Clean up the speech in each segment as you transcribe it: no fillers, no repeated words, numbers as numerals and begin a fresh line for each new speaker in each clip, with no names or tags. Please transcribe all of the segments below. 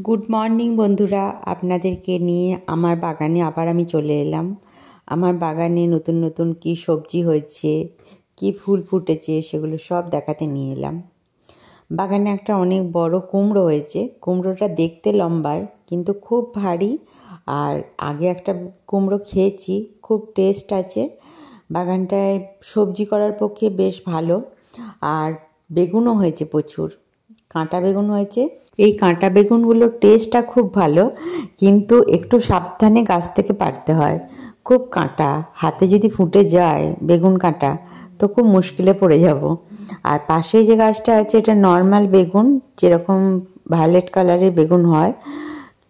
Good morning বন্ধুরা, আপনাদেরকে নিয়ে আমার বাগানে আবার আমি চলে এলাম। আমার বাগানে নতুন নতুন কি সবজি হয়েছে, কি ফুল ফুটেছে, সেগুলো সব দেখাতে নিয়ে এলাম। বাগানে একটা অনেক বড় কুমড়ো হয়েছে। কুমড়োটা দেখতে লম্বায় কিন্তু খুব ভারী। আর আগে একটা কুমড়ো খেয়েছি, খুব টেস্ট আছে। বাগানটায় সবজি করার পক্ষে বেশ ভালো। আর বেগুনও হয়েছে প্রচুর, কাঁটা বেগুন হয়েছে। এই কাঁটা বেগুনগুলোর টেস্টটা খুব ভালো, কিন্তু একটু সাবধানে গাছ থেকে পাড়তে হয়। খুব কাঁটা, হাতে যদি ফুটে যায় বেগুন কাঁটা তো খুব মুশকিলে পড়ে যাব। আর পাশে যে গাছটা আছে এটা নর্মাল বেগুন, যেরকম ভায়োলেট কালারের বেগুন হয়,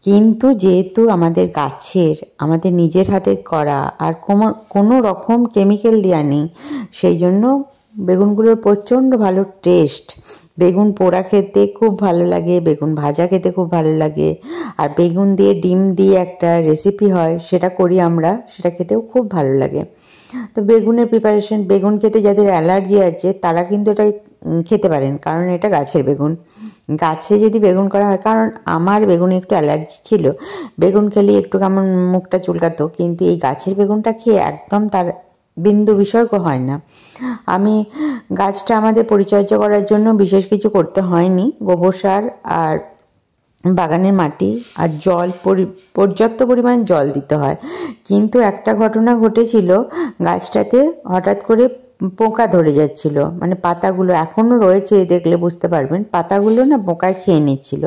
কিন্তু যেহেতু আমাদের গাছের, আমাদের নিজের হাতে করা, আর কোনো রকম কেমিক্যাল দেওয়া নেই, সেই জন্য বেগুনগুলোর প্রচণ্ড ভালো টেস্ট। বেগুন পোড়া খেতে খুব ভালো লাগে, বেগুন ভাজা খেতে খুব ভালো লাগে। আর বেগুন দিয়ে ডিম দিয়ে একটা রেসিপি হয়, সেটা করি আমরা, সেটা খেতেও খুব ভালো লাগে। তো বেগুনের প্রিপারেশন, বেগুন খেতে যাদের অ্যালার্জি আছে তারা কিন্তু এটা খেতে পারেন, কারণ এটা গাছের বেগুন। গাছে যদি বেগুন করা হয়, কারণ আমার বেগুনে একটু অ্যালার্জি ছিল, বেগুন খেলে একটু কেমন মুখটা চুলকাতো, কিন্তু এই গাছের বেগুনটা খেয়ে একদম তার বিন্দু বিসর্গ হয় না। আমি গাছটা আমাদের পরিচর্যা করার জন্য বিশেষ কিছু করতে হয়নি। গোবর সার আর বাগানের মাটি আর জল, পর্যাপ্ত পরিমাণ জল দিতে হয়। কিন্তু একটা ঘটনা ঘটেছিল, গাছটাতে হঠাৎ করে পোকা ধরে যাচ্ছিল, মানে পাতাগুলো এখনও রয়েছে, দেখলে বুঝতে পারবেন, পাতাগুলো না পোকায় খেয়ে নিচ্ছিল।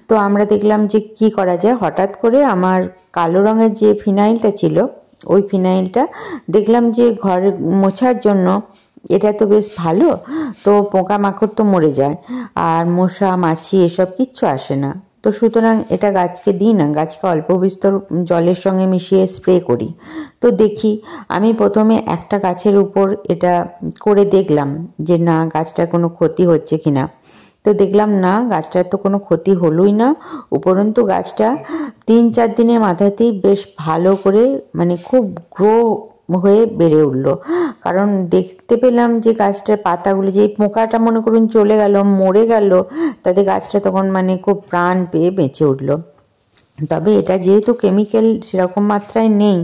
তো আমরা দেখলাম যে কি করা যায়। হঠাৎ করে আমার কালো রঙের যে ফিনাইলটা ছিল, ওই ফিনাইলটা দেখলাম যে ঘরে মোছার জন্য এটা তো বেশ ভালো, তো পোকামাকড় তো মরে যায়, আর মশা মাছি এসব কিচ্ছু আসে না। তো সুতরাং এটা গাছকে দিই না, গাছকে অল্প বিস্তর জলের সঙ্গে মিশিয়ে স্প্রে করি। তো দেখি, আমি প্রথমে একটা গাছের উপর এটা করে দেখলাম যে না, গাছটার কোনো ক্ষতি হচ্ছে কি না। তো দেখলাম না, গাছটার তো কোনো ক্ষতি হলোই না। উপরন্তু গাছটা 3-4 দিনের মাথাতেই বেশ ভালো করে, মানে খুব গ্রো হয়ে বেড়ে উঠলো। কারণ দেখতে পেলাম যে গাছটার পাতাগুলো, যেই পোকাটা মনে করুন চলে গেল, মরে গেল, তাতে গাছটা তখন মানে খুব প্রাণ পেয়ে বেঁচে উঠলো। তবে এটা যেহেতু কেমিক্যাল সেরকম মাত্রায় নেই,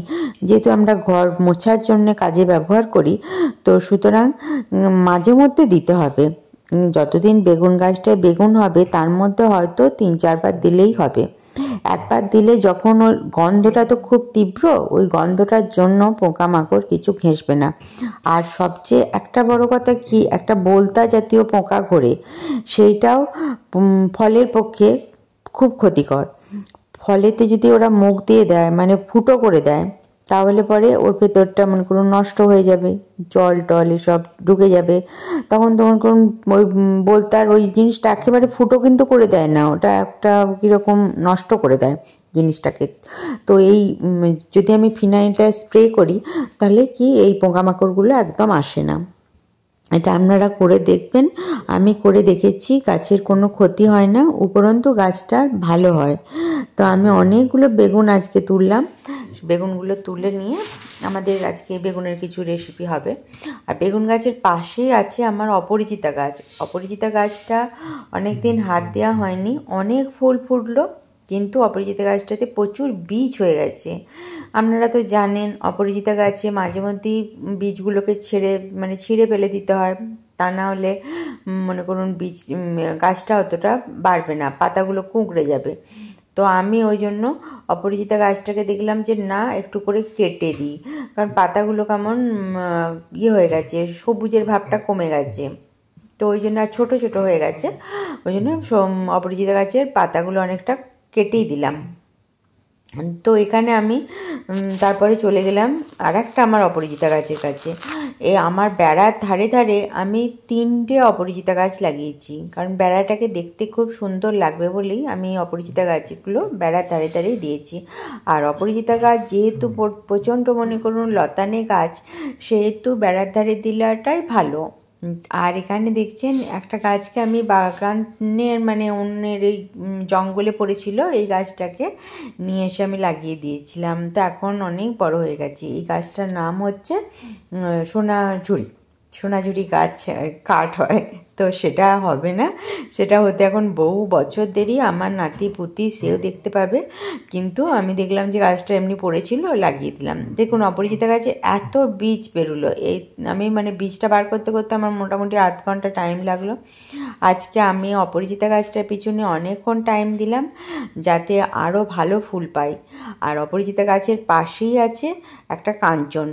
যেহেতু আমরা ঘর মোছার জন্য কাজে ব্যবহার করি, তো সুতরাং মাঝে মধ্যে দিতে হবে। যতদিন বেগুন গাছটায় বেগুন হবে তার মধ্যে হয়তো 3-4 বার দিলেই হবে। একবার দিলে যখন ওর গন্ধটা তো খুব তীব্র, ওই গন্ধটার জন্য পোকামাকড় কিছু ঘেঁষবে না। আর সবচেয়ে একটা বড় কথা কি, একটা বোলতা জাতীয় পোকা ঘোরে, সেইটাও ফলের পক্ষে খুব ক্ষতিকর। ফলেতে যদি ওরা মুখ দিয়ে দেয়, মানে ফুটো করে দেয়, তাহলে পরে ওর ভেতরটা মনে করুন নষ্ট হয়ে যাবে, জল টল এসব ঢুকে যাবে। তখন মনে করুন ওই বোলতার ওই জিনিসটা একেবারে ফুটো কিন্তু করে দেয় না, ওটা একটা কীরকম নষ্ট করে দেয় জিনিসটাকে। তো এই যদি আমি ফিনাইলটা স্প্রে করি, তাহলে কি এই পোকামাকড়গুলো একদম আসে না। এটা আপনারা করে দেখবেন। আমি করে দেখেছি, গাছের কোনো ক্ষতি হয় না, উপরন্তু গাছটা ভালো হয়। তো আমি অনেকগুলো বেগুন আজকে তুললাম। বেগুনগুলো তুলে নিয়ে আমাদের আজকে বেগুনের কিছু রেসিপি হবে। আর বেগুন গাছের পাশেই আছে আমার অপরাজিতা গাছ। অপরাজিতা গাছটা অনেক দিন হাত দেওয়া হয়নি, অনেক ফুল ফুটলো, কিন্তু অপরাজিতা গাছটাতে প্রচুর বীজ হয়ে গেছে। আপনারা তো জানেন, অপরাজিতা গাছে মাঝে মধ্যেই বীজগুলোকে ছিঁড়ে ফেলে দিতে হয়, তা না হলে মনে করুন বীজ গাছটা অতটা বাড়বে না, পাতাগুলো কুঁকড়ে যাবে। তো আমি ওই জন্য অপরাজিতা গাছটাকে দেখলাম যে না, একটু করে কেটে দিই, কারণ পাতাগুলো কেমন হয়ে গেছে, সবুজের ভাবটা কমে গেছে। তো ওই জন্য, আর ছোটো ছোটো হয়ে গেছে, ওই জন্য অপরাজিতা গাছের পাতাগুলো অনেকটা কেটেই দিলাম। তো এখানে আমি তারপরে চলে গেলাম আর একটা আমার অপরাজিতা গাছের কাছে। আমার বেড়ার ধারে ধারে আমি 3টে অপরাজিতা গাছ লাগিয়েছি, কারণ বেড়াটাকে দেখতে খুব সুন্দর লাগবে বলেই আমি অপরাজিতা গাছগুলো বেড়ার ধারে ধারেই দিয়েছি। আর অপরাজিতা গাছ যেহেতু প্রচণ্ড মনে করুন লতানে গাছ, সেহেতু বেড়ার ধারে দিলাটাই ভালো। আর এখানে দেখছেন একটা গাছকে আমি বাগানের মানে অন্যের এই জঙ্গলে পড়েছিল, এই গাছটাকে নিয়ে এসে আমি লাগিয়ে দিয়েছিলাম। তো এখন অনেক বড় হয়ে গেছে। এই গাছটার নাম হচ্ছে সোনাঝুরি। সোনাঝুরি গাছ কাঠ হয়, তো তো সেটা হবে না, সেটা হতে এখন বহু বছর দেরি। আমার নাতি পুতি সেও দেখতে পাবে, কিন্তু আমি দেখলাম যে গাছটা এমনি পড়েছিল, লাগিয়ে দিলাম। দেখুন অপরাজিতা গাছে এত বীজ বেরোলো, এই আমি মানে বীজটা বার করতে করতে আমার মোটামুটি আধ ঘন্টা টাইম লাগলো। আজকে আমি অপরাজিতা গাছটার পিছনে অনেকক্ষণ টাইম দিলাম যাতে আরও ভালো ফুল পাই। আর অপরাজিতা গাছের পাশেই আছে একটা কাঞ্চন,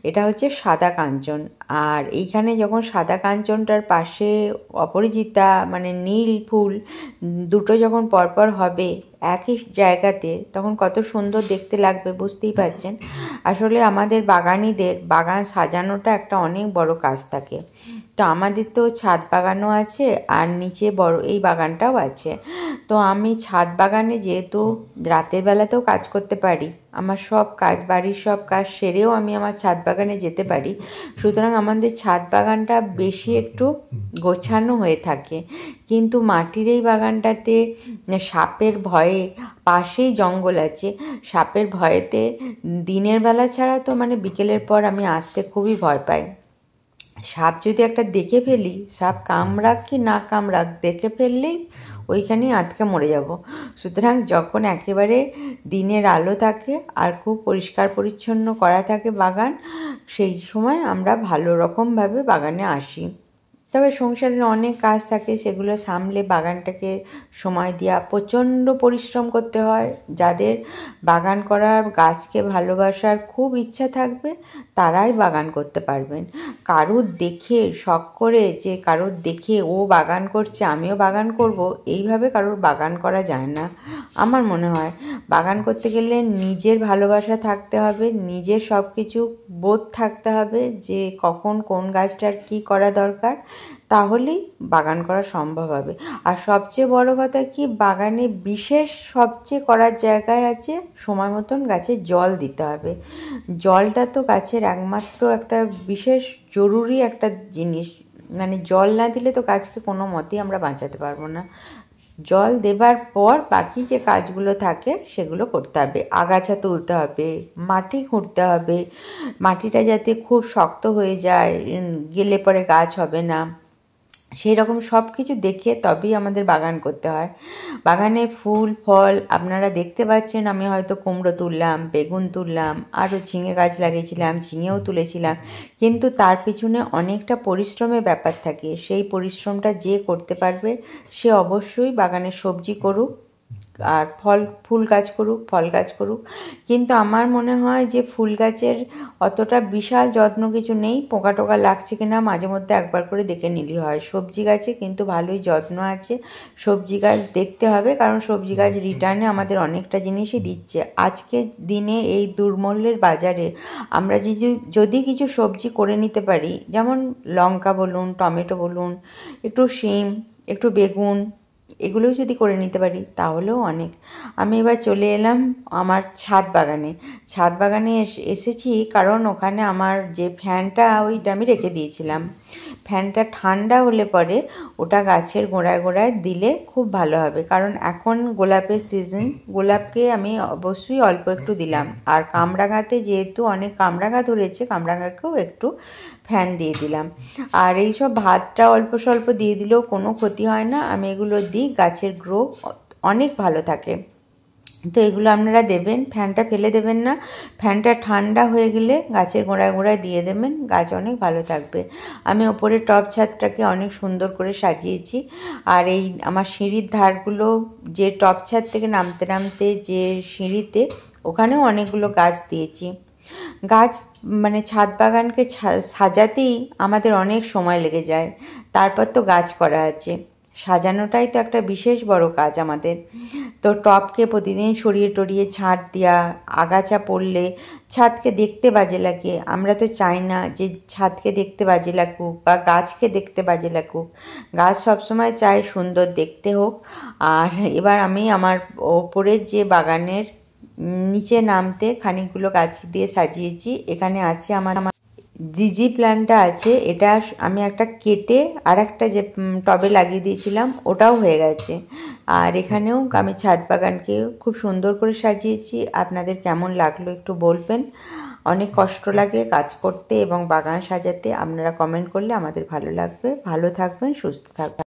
এটা হচ্ছে সাদা কাঞ্চন। আর এইখানে যখন সাদা কাঞ্চনটার পাশে অপরাজিতা মানে নীল ফুল দুটো যখন পরপর হবে একই জায়গাতে, তখন কত সুন্দর দেখতে লাগবে বুঝতেই পারছেন। আসলে আমাদের বাগানিদের বাগান সাজানোটা একটা অনেক বড় কাজ থাকে। তো আমাদের তো ছাদ বাগানও আছে আর নিচে বড় এই বাগানটাও আছে। তো আমি ছাদ বাগানে যেহেতু রাতের বেলাতেও কাজ করতে পারি, আমার সব কাজ বাড়ির সব কাজ সেরেও আমি আমার ছাদ বাগানে যেতে পারি, সুতরাং আমাদের ছাদ বাগানটা বেশি একটু গোছানো হয়ে থাকে। কিন্তু মাটির এই বাগানটাতে সাপের ভয়ে, পাশেই জঙ্গল আছে, সাপের ভয়েতে দিনের বেলা ছাড়া তো মানে বিকেলের পর আমি আসতে খুবই ভয় পাই। সাপ যদি একটা দেখে ফেলি, সাপ কামড়াক কি না কামড়াক, দেখে ফেললেই ওইখানেই আটকে মরে যাব। সুতরাং যখন একেবারে দিনের আলো থাকে আর খুব পরিষ্কার পরিচ্ছন্ন করা থাকে বাগান, সেই সময় আমরা ভালো রকমভাবে বাগানে আসি। তবে সংসারের অনেক কাজ থাকে, সেগুলো সামলে বাগানটাকে সময় দেওয়া প্রচণ্ড পরিশ্রম করতে হয়। যাদের বাগান করার, গাছকে ভালোবাসার খুব ইচ্ছা থাকবে তারাই বাগান করতে পারবেন। কারুর দেখে শখ করে যে কারুর দেখে ও বাগান করছে আমিও বাগান করব, এইভাবে কারুর বাগান করা যায় না। আমার মনে হয় বাগান করতে গেলে নিজের ভালোবাসা থাকতে হবে, নিজের সব কিছু বোধ থাকতে হবে যে কখন কোন গাছটার কী করা দরকার, তাহলেই বাগান করা সম্ভব হবে। আর সবচেয়ে বড় কথা কি, বাগানে বিশেষ সবচেয়ে করার জায়গায় আছে সময় মতন গাছে জল দিতে হবে। জলটা তো গাছের একমাত্র একটা বিশেষ জরুরি একটা জিনিস, মানে জল না দিলে তো গাছকে কোনো মতেই আমরা বাঁচাতে পারবো না। জল দেবার পর বাকি যে কাজগুলো থাকে সেগুলো করতে হবে। আগাছা তুলতে হবে, মাটি খুঁড়তে হবে, মাটিটা যাতে খুব শক্ত হয়ে যায়, গেলে পরে গাছ হবে না, সেই রকম সব কিছু দেখে তবেই আমাদের বাগান করতে হয়। বাগানে ফুল ফল আপনারা দেখতে পাচ্ছেন, আমি হয়তো কুমড়ো তুললাম, বেগুন তুললাম, আরও ঝিঙে গাছ লাগিয়েছিলাম, ঝিঙেও তুলেছিলাম, কিন্তু তার পিছনে অনেকটা পরিশ্রমের ব্যাপার থাকে। সেই পরিশ্রমটা যে করতে পারবে সে অবশ্যই বাগানে সবজি করুক আর ফুল গাছ করুক, ফল গাছ করুক। কিন্তু আমার মনে হয় যে ফুল গাছের অতটা বিশাল যত্ন কিছু নেই, পোকা টোকা লাগছে কিনা মাঝে মধ্যে একবার করে দেখে নিলেই হয়। সবজি গাছে কিন্তু ভালোই যত্ন আছে, সবজি গাছ দেখতে হবে, কারণ সবজি গাছ রিটার্নে আমাদের অনেকটা জিনিসই দিচ্ছে। আজকের দিনে এই দুর্মূল্যের বাজারে আমরা যদি কিছু সবজি করে নিতে পারি, যেমন লঙ্কা বলুন, টমেটো বলুন, একটু শিম, একটু বেগুন, এগুলোও যদি করে নিতে পারি তাহলেও অনেক। আমি এবার চলে এলাম আমার ছাদ বাগানে। ছাদ বাগানে এসেছি কারণ ওখানে আমার যে ফ্যানটা ওইটা আমি রেখে দিয়েছিলাম, ফ্যানটা ঠান্ডা হলে পরে ওটা গাছের গোড়ায় গোড়ায় দিলে খুব ভালো হবে, কারণ এখন গোলাপের সিজন, গোলাপকে আমি অবশ্যই অল্প একটু দিলাম। আর কামরাঙাতে যেহেতু অনেক কামরাঙা ধরেছে, কামরাঙাকেও একটু ফ্যান দিয়ে দিলাম। আর এই সব ভাতটা অল্প স্বল্প দিয়ে দিলেও কোনো ক্ষতি হয় না, আমি এগুলো দিই, গাছের গ্রো অনেক ভালো থাকে। তো এগুলো আপনারা দেবেন, ফ্যানটা ফেলে দেবেন না, ফ্যানটা ঠান্ডা হয়ে গেলে গাছের গোড়ায় গোড়ায় দিয়ে দেবেন, গাছ অনেক ভালো থাকবে। আমি ওপরে টব ছাদটাকে অনেক সুন্দর করে সাজিয়েছি। আর এই আমার সিঁড়ির ধারগুলো, যে টব ছাদ থেকে নামতে নামতে যে সিঁড়িতে, ওখানেও অনেকগুলো গাছ দিয়েছি। গাছ মানে ছাদ বাগানকে সাজাতেই আমাদের অনেক সময় লেগে যায়, তারপর তো গাছ করা আছে, সাজানোটাই তো একটা বিশেষ বড় কাজ আমাদের। তো টবকে প্রতিদিন সরিয়ে টরিয়ে ছাদ দেওয়া, আগাছা পড়লে ছাদকে দেখতে বাজে লাগে, আমরা তো চাই না যে ছাদকে দেখতে বাজে লাগুক বা গাছকে দেখতে বাজে লাগুক, গাছ সবসময় চাই সুন্দর দেখতে হোক। আর এবার আমি আমার ওপরের যে বাগানের নিচে নামতে খানিকগুলো গাছ দিয়ে সাজিয়েছি। এখানে আছে আমার জিজি প্ল্যান্টটা আছে, এটা আমি একটা কেটে আর একটা যে টবে লাগিয়ে দিয়েছিলাম ওটাও হয়ে গেছে। আর এখানেও আমি ছাদ বাগানকে খুব সুন্দর করে সাজিয়েছি। আপনাদের কেমন লাগলো একটু বলবেন। অনেক কষ্ট লাগে কাজ করতে এবং বাগান সাজাতে। আপনারা কমেন্ট করলে আমাদের ভালো লাগবে। ভালো থাকবেন, সুস্থ থাকবেন।